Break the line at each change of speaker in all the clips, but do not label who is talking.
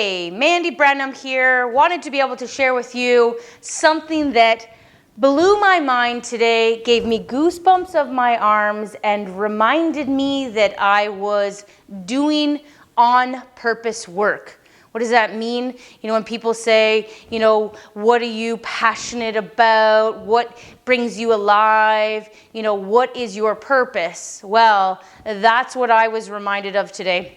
Hey, Mandy Brenham here. Wanted to be able to share with you something that blew my mind today, gave me goosebumps of my arms, and reminded me that I was doing on purpose work. What does that mean? You know, when people say, you know, what are you passionate about? What brings you alive? You know, what is your purpose? Well, that's what I was reminded of today.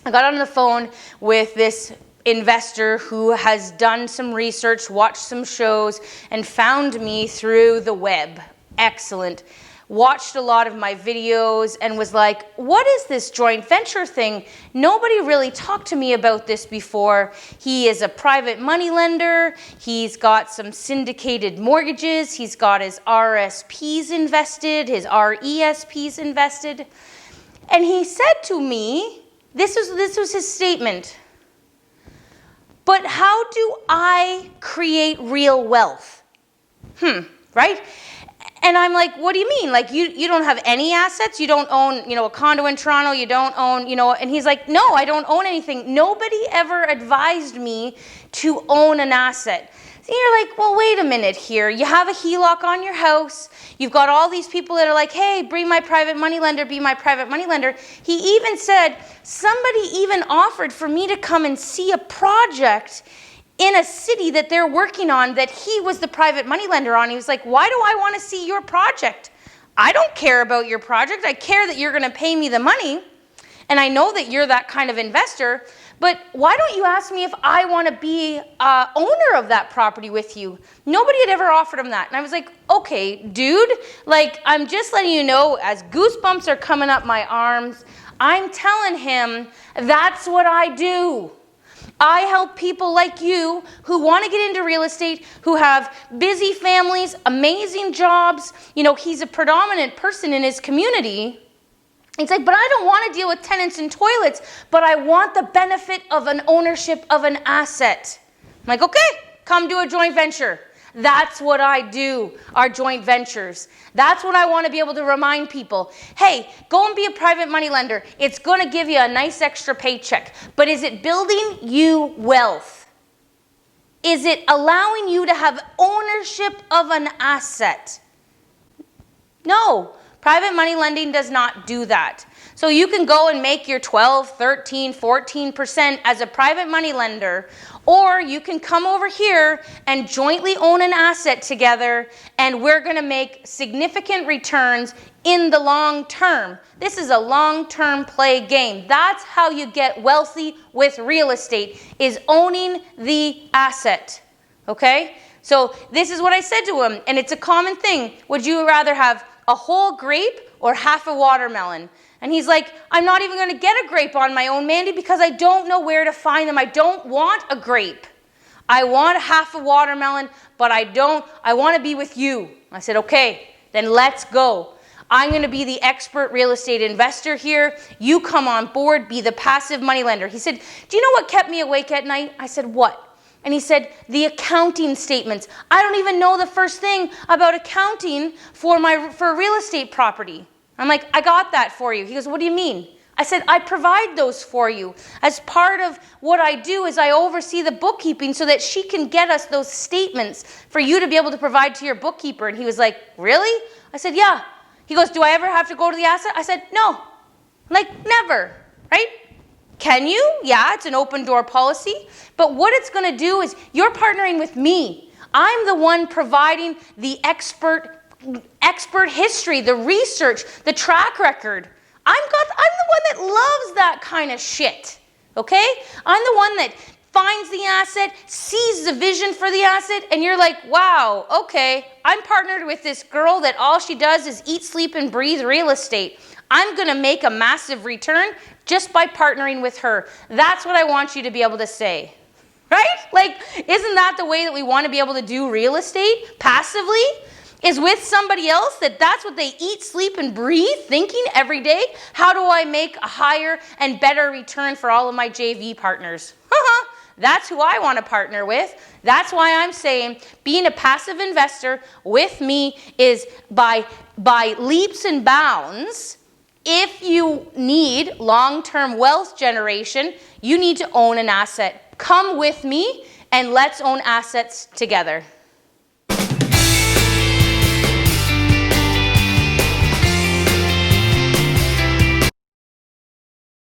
I got on the phone with this investor who has done some research, watched some shows, and found me through the web. Excellent. Watched a lot of my videos and was like, what is this joint venture thing? Nobody really talked to me about this before. He is a private money lender. He's got some syndicated mortgages. He's got his RSPs invested, his RESPs invested. And he said to me, this was his statement. But how do I create real wealth? Right? And I'm like, what do you mean? Like, you don't have any assets? You don't own, you know, a condo in Toronto? You don't own, you know, and he's like, no, I don't own anything. Nobody ever advised me to own an asset. So you're like, well, wait a minute here. You have a HELOC on your house. You've got all these people that are like, hey, bring my private money lender, be my private money lender. He even said, somebody even offered for me to come and see a project in a city that they're working on that he was the private money lender on. He was like, why do I want to see your project? I don't care about your project. I care that you're going to pay me the money. And I know that you're that kind of investor. But why don't you ask me if I want to be owner of that property with you? Nobody had ever offered him that. And I was like, okay, dude, like, I'm just letting you know, as goosebumps are coming up my arms, I'm telling him that's what I do. I help people like you who want to get into real estate, who have busy families, amazing jobs. You know, he's a predominant person in his community. It's like, but I don't want to deal with tenants and toilets, but I want the benefit of an ownership of an asset. I'm like, okay, come do a joint venture. That's what I do, our joint ventures. That's what I want to be able to remind people. Hey, go and be a private money lender. It's going to give you a nice extra paycheck. But is it building you wealth? Is it allowing you to have ownership of an asset? No. Private money lending does not do that. So you can go and make your 12, 13, 14% as a private money lender, or you can come over here and jointly own an asset together, and we're going to make significant returns in the long term. This is a long-term play game. That's how you get wealthy with real estate, is owning the asset. Okay? So this is what I said to him, and it's a common thing. Would you rather have a whole grape or half a watermelon? And he's like, I'm not even going to get a grape on my own, Mandy, because I don't know where to find them. I don't want a grape. I want half a watermelon, but I want to be with you. I said, okay, then let's go. I'm going to be the expert real estate investor here. You come on board, be the passive money lender. He said, do you know what kept me awake at night? I said, what? And he said, the accounting statements. I don't even know the first thing about accounting for a real estate property. I'm like, I got that for you. He goes, what do you mean? I said, I provide those for you. As part of what I do is I oversee the bookkeeping so that she can get us those statements for you to be able to provide to your bookkeeper. And he was like, really? I said, yeah. He goes, do I ever have to go to the asset? I said, no. I'm like, never, right? Can you? Yeah, it's an open door policy. But what it's going to do is you're partnering with me. I'm the one providing the expert history, the research, the track record. I'm the one that loves that kind of shit. Okay? I'm the one that finds the asset, sees the vision for the asset, and you're like, wow, okay, I'm partnered with this girl that all she does is eat, sleep, and breathe real estate. I'm going to make a massive return just by partnering with her. That's what I want you to be able to say. Right? Like, isn't that the way that we want to be able to do real estate passively? Is with somebody else that's what they eat, sleep, and breathe, thinking every day, how do I make a higher and better return for all of my JV partners? That's who I want to partner with. That's why I'm saying being a passive investor with me is by leaps and bounds If you need long-term wealth generation, you need to own an asset. Come with me and let's own assets together.